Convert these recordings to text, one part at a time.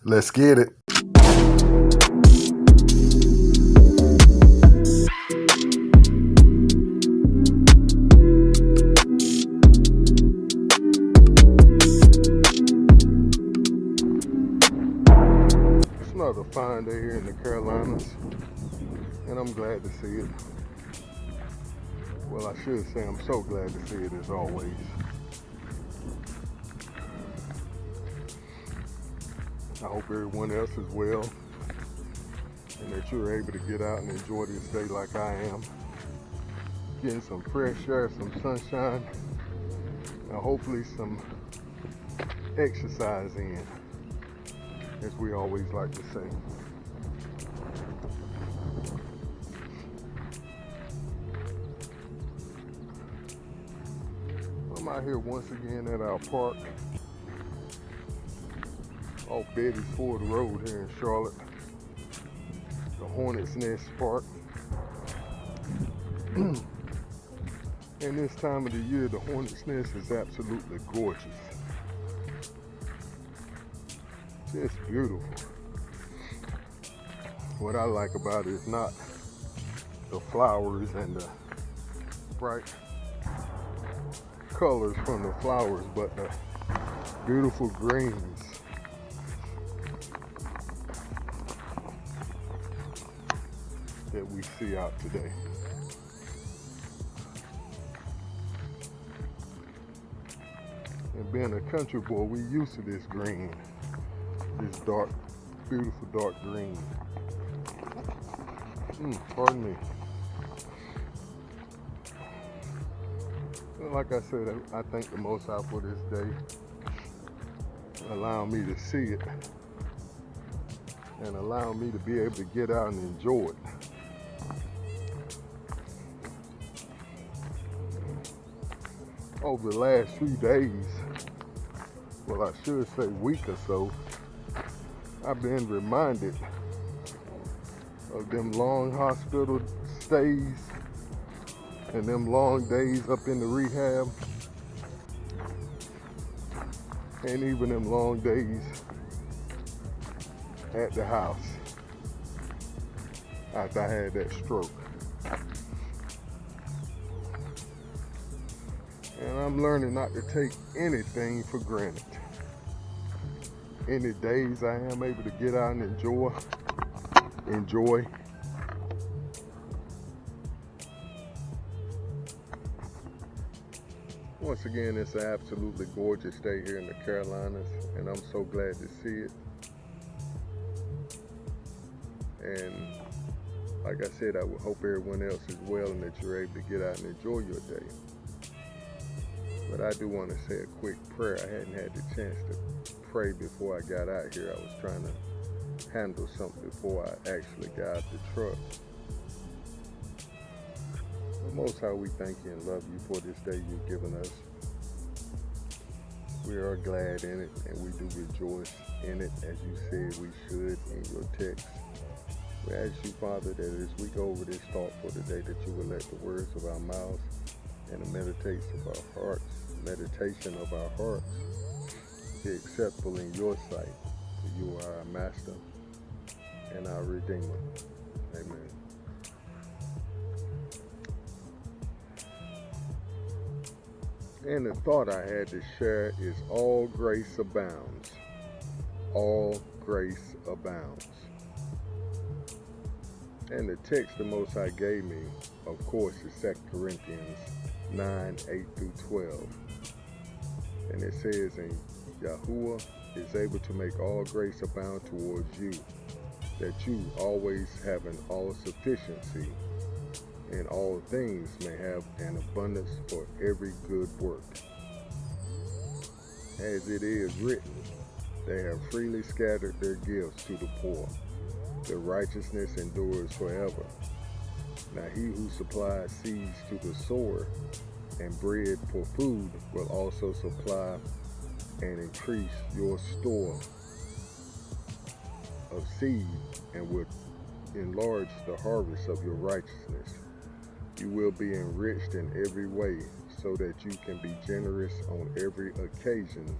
Let's get it. It's another fine day here in the Carolinas, and I'm glad to see it. Well, I should say I'm so glad to see it as always. I hope everyone else is well and that you're able to get out and enjoy this day like I am. Getting some fresh air, some sunshine, and hopefully some exercise in, as we always like to say. I'm out here once again at our park off Betty's Ford Road here in Charlotte, the Hornet's Nest Park. And this time of the year, the Hornet's Nest is absolutely gorgeous. Just beautiful. What I like about it is not the flowers and the bright colors from the flowers, but the beautiful greens. That we see out today. And being a country boy, we used to this green, this dark, beautiful dark green. Pardon me. Like I said, I thank the Most High for this day, allowing me to see it and allowing me to be able to get out and enjoy it. Over the last few days, well, I should say week or so, I've been reminded of them long hospital stays and them long days up in the rehab, and even them long days at the house after I had that stroke. And I'm learning not to take anything for granted. Any days I am able to get out and enjoy. Once again, it's an absolutely gorgeous day here in the Carolinas, and I'm so glad to see it. And like I said, I would hope everyone else is well and that you're able to get out and enjoy your day. But I do want to say a quick prayer. I hadn't had the chance to pray before I got out here. I was trying to handle something before I actually got out the truck. But Most High, we thank you and love you for this day you've given us. We are glad in it, and we do rejoice in it, as you said we should in your text. We ask you, Father, that as we go over this thought for today, that you will let the words of our mouths and the meditation of our hearts be acceptable in your sight. For you are our Master and our Redeemer. Amen. And the thought I had to share is all grace abounds. All grace abounds. And the text the Most High gave me, of course, is 2 Corinthians 9:8-12. And it says, and Yahuwah is able to make all grace abound towards you, that you, always having all sufficiency in all things, may have an abundance for every good work. As it is written, they have freely scattered their gifts to the poor. Their righteousness endures forever. Now he who supplies seeds to the sower and bread for food will also supply and increase your store of seed and will enlarge the harvest of your righteousness. You will be enriched in every way so that you can be generous on every occasion,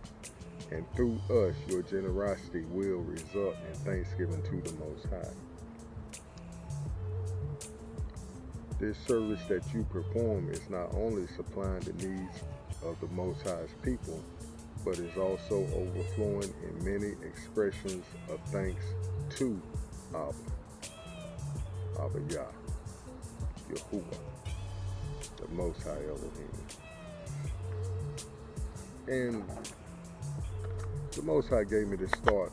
and through us your generosity will result in thanksgiving to the Most High. This service that you perform is not only supplying the needs of the Most High's people, but is also overflowing in many expressions of thanks to Abba Yah, Yahuwah, the Most High Elohim. And the Most High gave me to start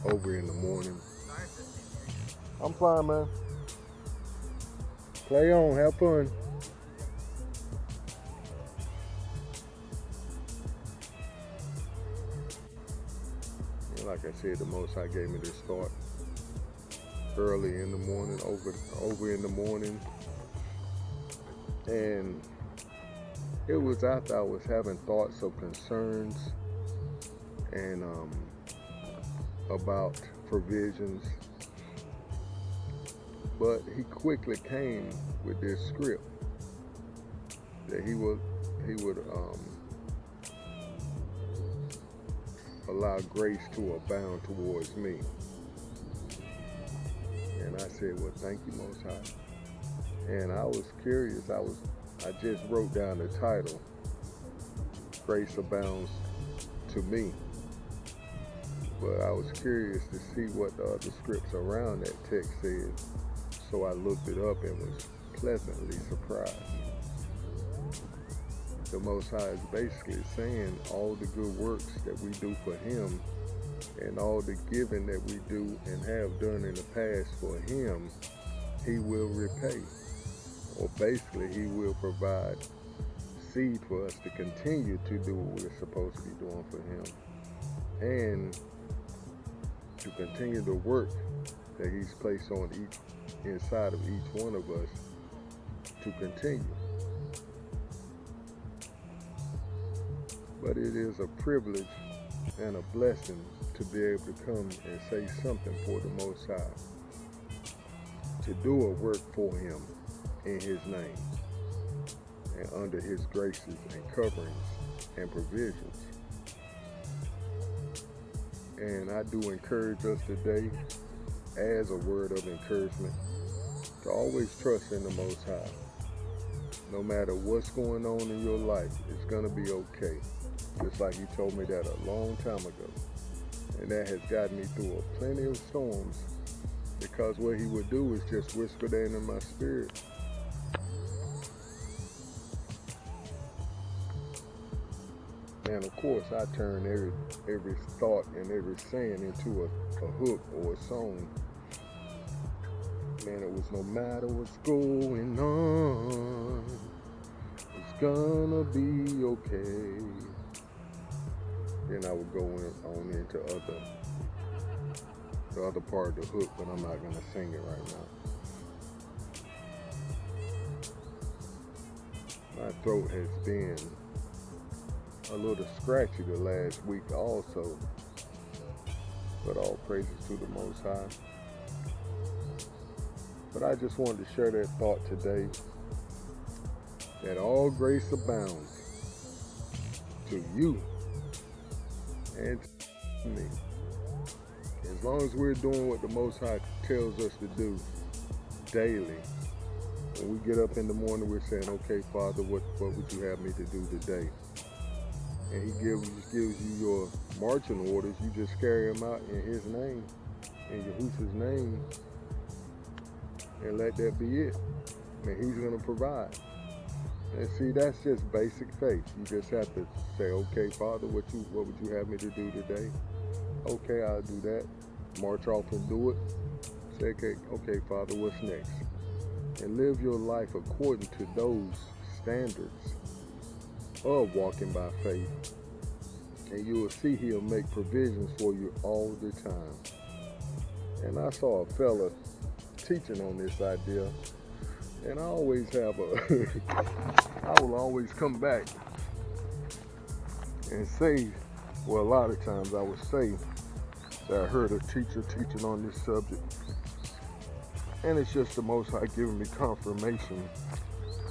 over in the morning. I'm fine, man. Play on, have fun. And like I said, the Most High gave me to start early in the morning, over in the morning. And it was after I was having thoughts of concerns and about provisions. But he quickly came with this script that he would allow grace to abound towards me. And I said, well, thank you, Most High. And I was curious. I just wrote down the title, Grace Abounds to me. But I was curious to see what the other scripts around that text said. So I looked it up and was pleasantly surprised. The Most High is basically saying all the good works that we do for Him and all the giving that we do and have done in the past for Him, He will repay. Or basically, He will provide seed for us to continue to do what we're supposed to be doing for Him. And to continue the work that He's placed on inside of each one of us to continue. But it is a privilege and a blessing to be able to come and say something for the Most High, to do a work for Him in His name and under His graces and coverings and provisions. And I do encourage us today, as a word of encouragement, to always trust in the Most High. No matter what's going on in your life, it's going to be okay. Just like He told me that a long time ago. And that has gotten me through plenty of storms, because what He would do is just whisper that in my spirit. And of course, I turn every thought and every saying into a hook or a song. Man, it was no matter what's going on, it's gonna be okay. Then I would go on into the other part of the hook, but I'm not gonna sing it right now. My throat has been a little scratchy the last week also, but all praises to the Most High. But I just wanted to share that thought today, that all grace abounds to you and to me. As long as we're doing what the Most High tells us to do daily, when we get up in the morning, we're saying, okay, Father, what would you have me to do today? And He gives you your marching orders. You just carry them out in His name, in Yahushua's name, and let that be it. And He's going to provide. And see, that's just basic faith. You just have to say, okay, Father, what would you have me to do today? Okay, I'll do that. March off and do it. Say, okay, Father, what's next? And live your life according to those standards of walking by faith. And you will see He'll make provisions for you all the time. And I saw a fella teaching on this idea, and I always have I will always come back and say, well, a lot of times I would say that I heard a teacher teaching on this subject, and it's just the Most High giving me confirmation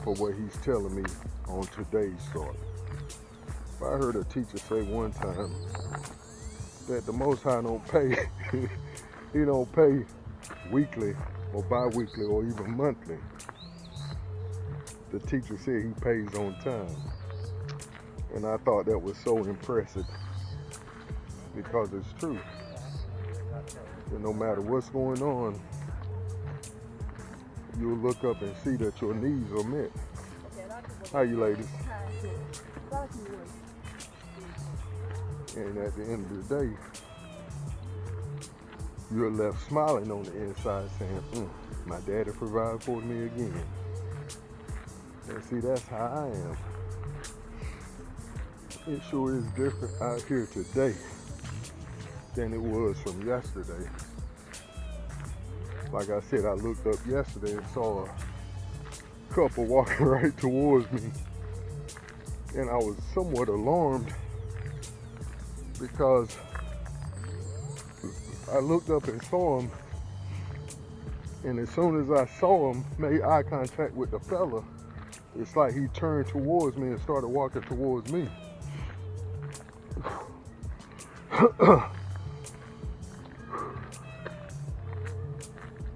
for what He's telling me on today's thought. I heard a teacher say one time that the Most High don't pay, he don't pay weekly or bi-weekly or even monthly. The teacher said he pays on time. And I thought that was so impressive because it's true. And no matter what's going on, you'll look up and see that your needs are met. How you ladies? And at the end of the day, you're left smiling on the inside saying, my daddy provided for me again. And see, that's how I am. It sure is different out here today than it was from yesterday. Like I said, I looked up yesterday and saw a couple walking right towards me. And I was somewhat alarmed because I looked up and saw him, and as soon as I saw him, made eye contact with the fella, it's like he turned towards me and started walking towards me.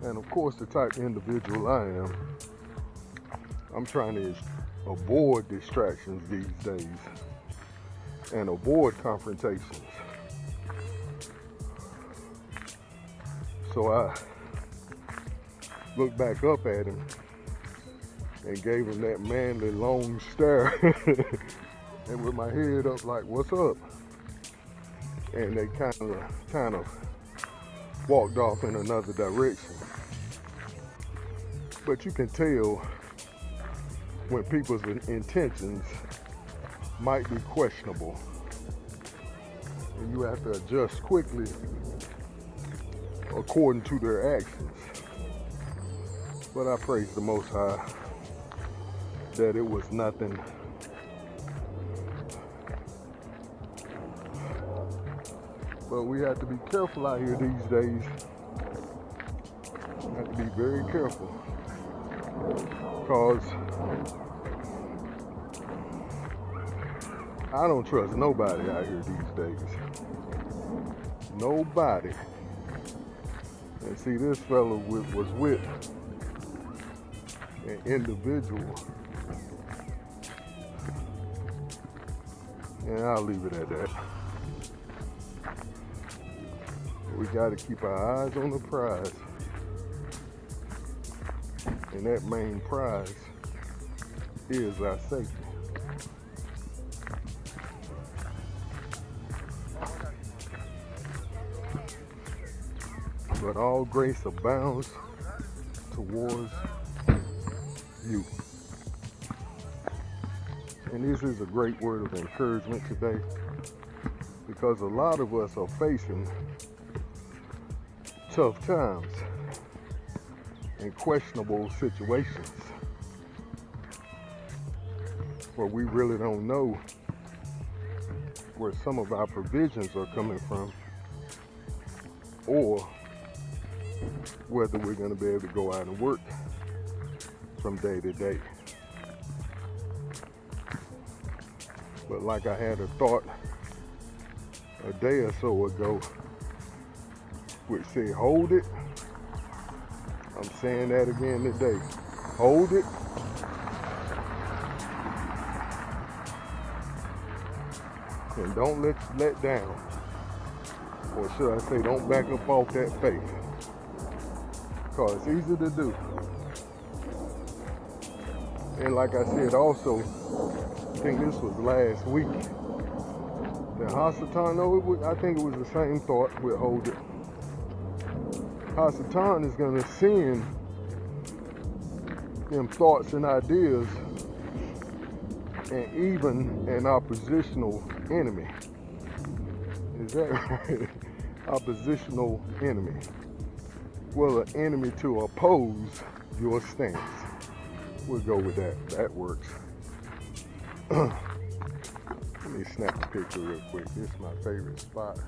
And of course, the type of individual I am, I'm trying to avoid distractions these days and avoid confrontations. So I looked back up at him and gave him that manly long stare and with my head up like, what's up? And they kind of walked off in another direction. But you can tell when people's intentions might be questionable, and you have to adjust quickly according to their actions. But I praise the Most High that it was nothing. But we have to be careful out here these days. We have to be very careful because I don't trust nobody out here these days. Nobody. And see, this fellow was with an individual, and I'll leave it at that. We got to keep our eyes on the prize, and that main prize is our safety. But all grace abounds towards you. And this is a great word of encouragement today, because a lot of us are facing tough times and questionable situations where we really don't know where some of our provisions are coming from, or whether we're going to be able to go out and work from day to day. But like I had a thought a day or so ago, which said, hold it. I'm saying that again today. Hold it. And don't let down. Or should I say, don't back up off that faith. Because it's easy to do. And like I said also, I think this was last week, the Hasatan, I think it was the same thought with hold it. Hasatan is going to send them thoughts and ideas, and even an oppositional enemy. Is that right? Oppositional enemy. Well, an enemy to oppose your stance. We'll go with that. That works. Let me snap a picture real quick. This is my favorite spot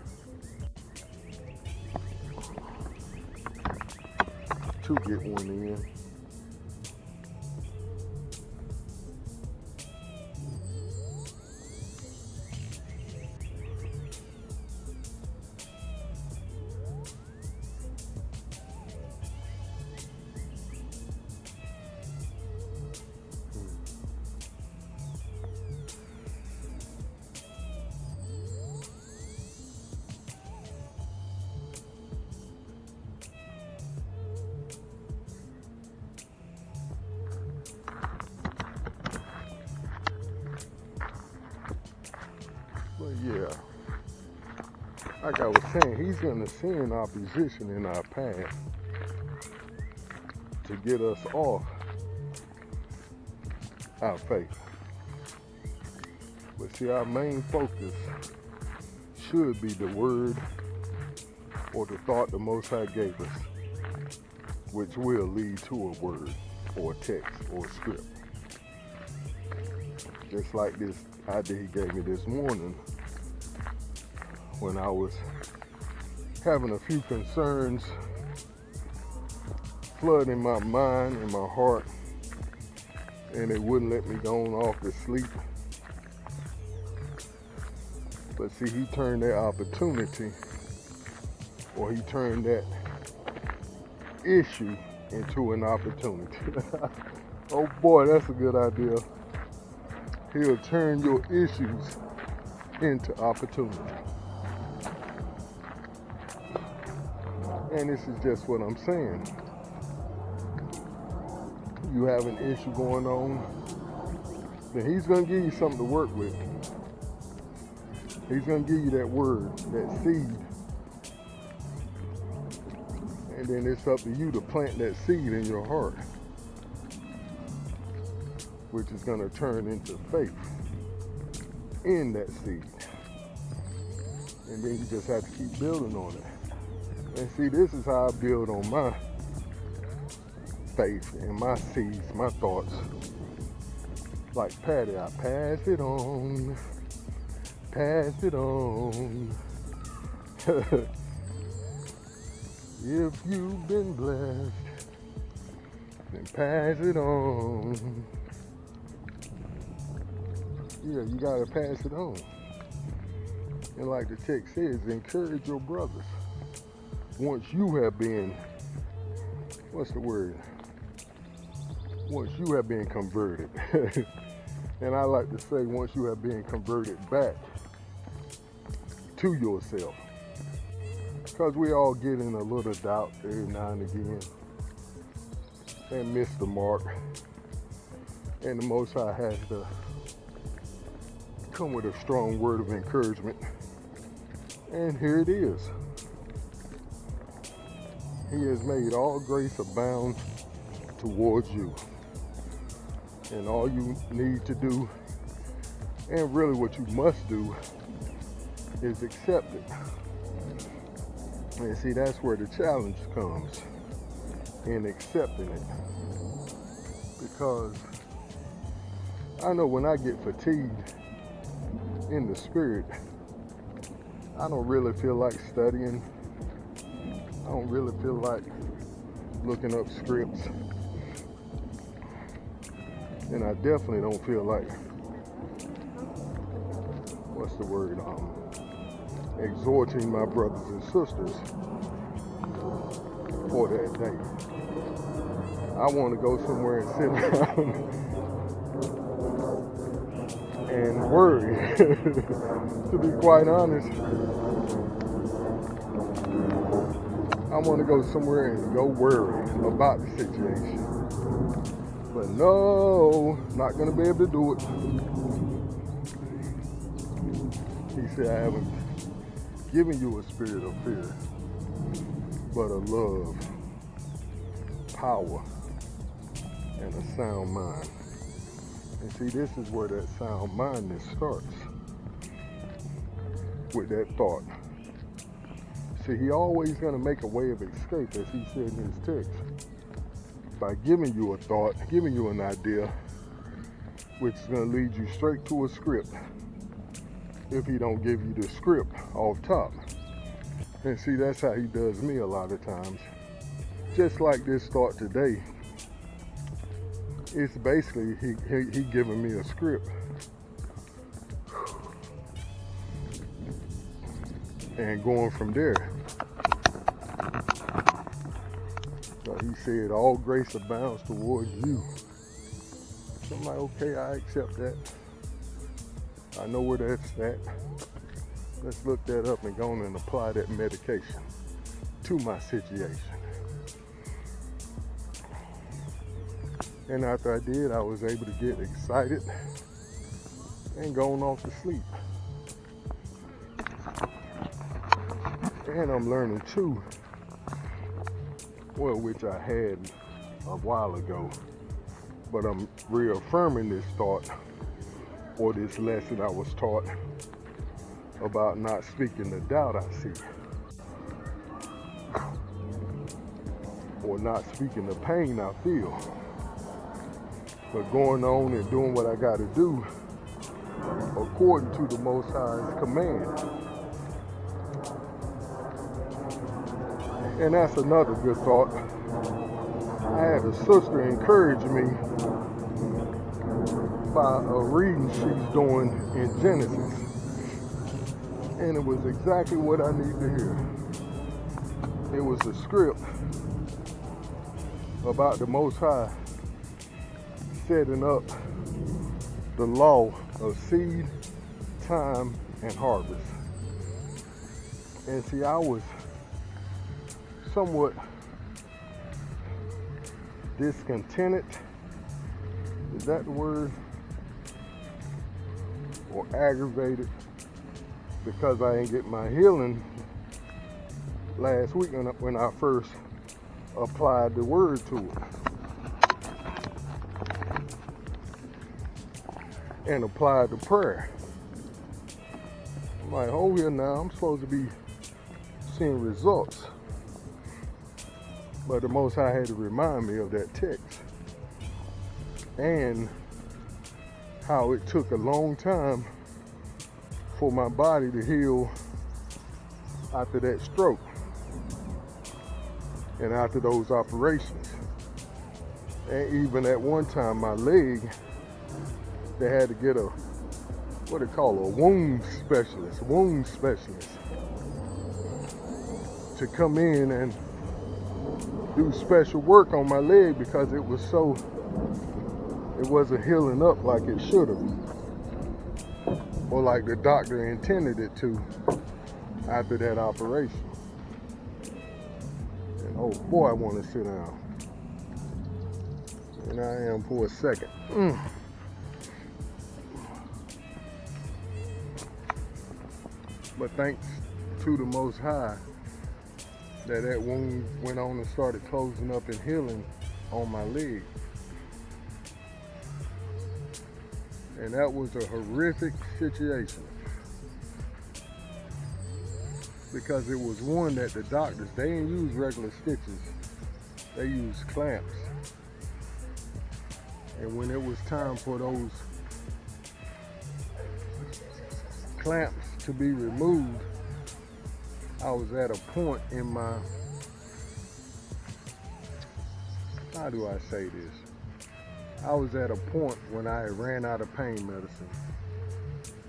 to get one in. like I was saying, he's going to send opposition in our path to get us off our faith. But see, our main focus should be the word or the thought the Most High gave us, which will lead to a word or a text or a script. Just like this idea he gave me this morning when I was having a few concerns flooding my mind and my heart, and it wouldn't let me go on off to sleep. But see, he turned that opportunity, or he turned that issue into an opportunity. Oh boy, that's a good idea. He'll turn your issues into opportunity. And this is just what I'm saying. You have an issue going on, then he's going to give you something to work with. He's going to give you that word, that seed. And then it's up to you to plant that seed in your heart, which is going to turn into faith in that seed. And then you just have to keep building on it. And see, this is how I build on my faith and my seeds, my thoughts. Like Patty, I pass it on. Pass it on. If you've been blessed, then pass it on. Yeah, you gotta pass it on. And like the text says, encourage your brothers. Once you have been, what's the word? Once you have been converted. And I like to say, once you have been converted back to yourself. Because we all get in a little doubt every now and again and miss the mark. And the Most High has to come with a strong word of encouragement. And here it is. He has made all grace abound towards you. And all you need to do, and really what you must do, is accept it. And see, that's where the challenge comes, in accepting it. Because I know when I get fatigued in the spirit, I don't really feel like studying. I don't really feel like looking up scripts. And I definitely don't feel like, what's the word, exhorting my brothers and sisters for that day. I want to go somewhere and sit down and worry. To be quite honest, I want to go somewhere and go worry about the situation. But no, not going to be able to do it. He said, I haven't given you a spirit of fear, but a love, power, and a sound mind. And see, this is where that sound mindness starts, with that thought. See, he always going to make a way of escape, as he said in his text, by giving you a thought, giving you an idea, which is going to lead you straight to a script, if he don't give you the script off top. And see, that's how he does me a lot of times. Just like this thought today, it's basically he giving me a script. And going from there. So he said, all grace abounds towards you. So I'm like, okay, I accept that. I know where that's at. Let's look that up and go on and apply that medication to my situation. And after I did, I was able to get excited and going off to sleep. And I'm learning too, well, which I had a while ago, but I'm reaffirming this thought or this lesson I was taught about not speaking the doubt I see, or not speaking the pain I feel, but going on and doing what I got to do according to the Most High's command. And that's another good thought. I had a sister encourage me by a reading she's doing in Genesis, and it was exactly what I need to hear. It was a script about the Most High setting up the law of seed, time, and harvest. And see, I was somewhat discontented, is that the word? Or aggravated because I didn't get my healing last week when I first applied the word to it. And applied the prayer. I'm like, oh here now, I'm supposed to be seeing results. But the Most High had to remind me of that text. And how it took a long time for my body to heal after that stroke. And after those operations. And even at one time, my leg, they had to get a, what they call a wound specialist to come in and do special work on my leg because it wasn't healing up like it should have, or like the doctor intended it to after that operation. And oh boy, I want to sit down. And I am for a second. But thanks to the Most High that wound went on and started closing up and healing on my leg. And that was a horrific situation. Because it was one that the doctors, they didn't use regular stitches. They used clamps. And when it was time for those clamps to be removed, I was at a point in my, how do I say this? I was at a point when I had ran out of pain medicine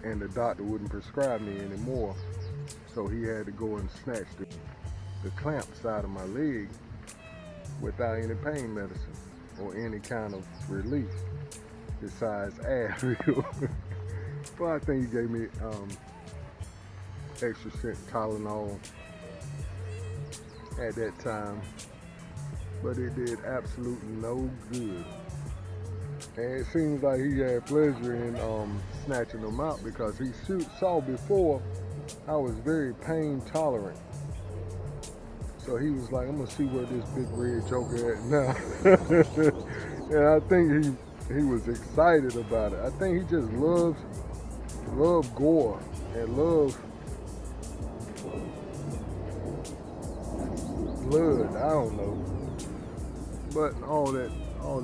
and the doctor wouldn't prescribe me anymore. So he had to go and snatch the clamps out of my leg without any pain medicine or any kind of relief besides Advil. Well, I think he gave me extra strength Tylenol at that time, but it did absolutely no good. And it seems like he had pleasure in snatching them out because he saw before I was very pain tolerant. So he was like, I'm gonna see where this big red joker at now. And I think he was excited about it. I think he just loves gore and loves blood. I don't know. But all that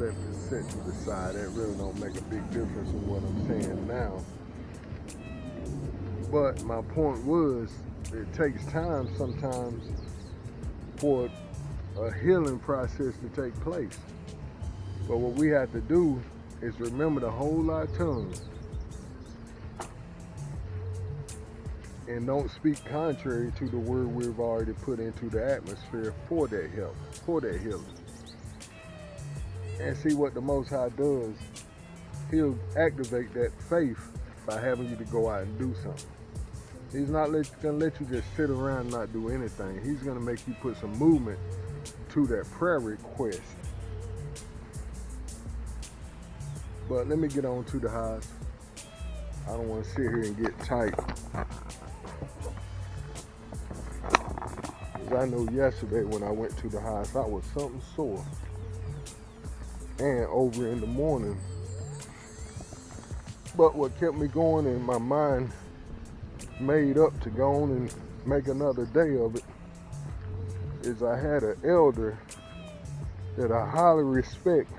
is set to the side. That really don't make a big difference in what I'm saying now. But my point was, it takes time sometimes for a healing process to take place. But what we have to do is remember to hold our tongue and don't speak contrary to the word we've already put into the atmosphere for that help, for that healing. And see what the Most High does. He'll activate that faith by having you to go out and do something. He's not going to let you just sit around and not do anything. He's going to make you put some movement to that prayer request. But let me get on to the highs. I don't want to sit here and get tight. I know yesterday when I went to the house, I was something sore. And over in the morning. But what kept me going and my mind made up to go on and make another day of it is I had an elder that I highly respect.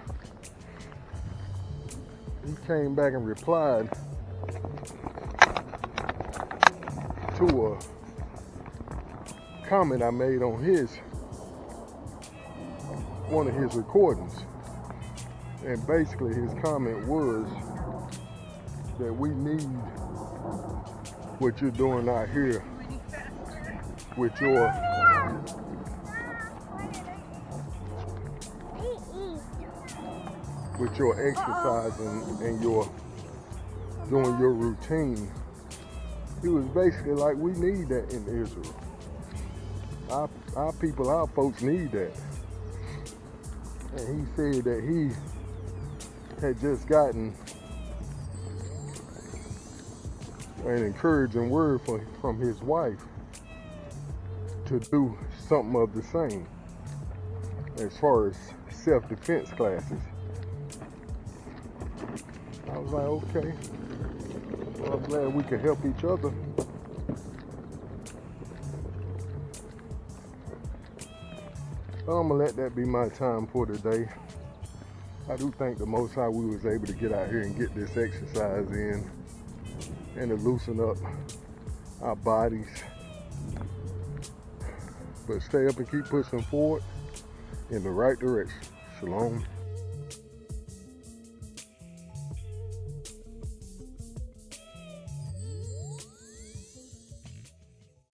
He came back and replied to a comment I made on one of his recordings. And basically his comment was that we need what you're doing out here with your exercising and your doing your routine. He was basically like, we need that in Israel. Our people, our folks need that. And he said that he had just gotten an encouraging word from his wife to do something of the same as far as self-defense classes. I was like, okay, well, I'm glad we could help each other. So I'm gonna let that be my time for today. I do thank the Most High we was able to get out here and get this exercise in and to loosen up our bodies. But stay up and keep pushing forward in the right direction. Shalom.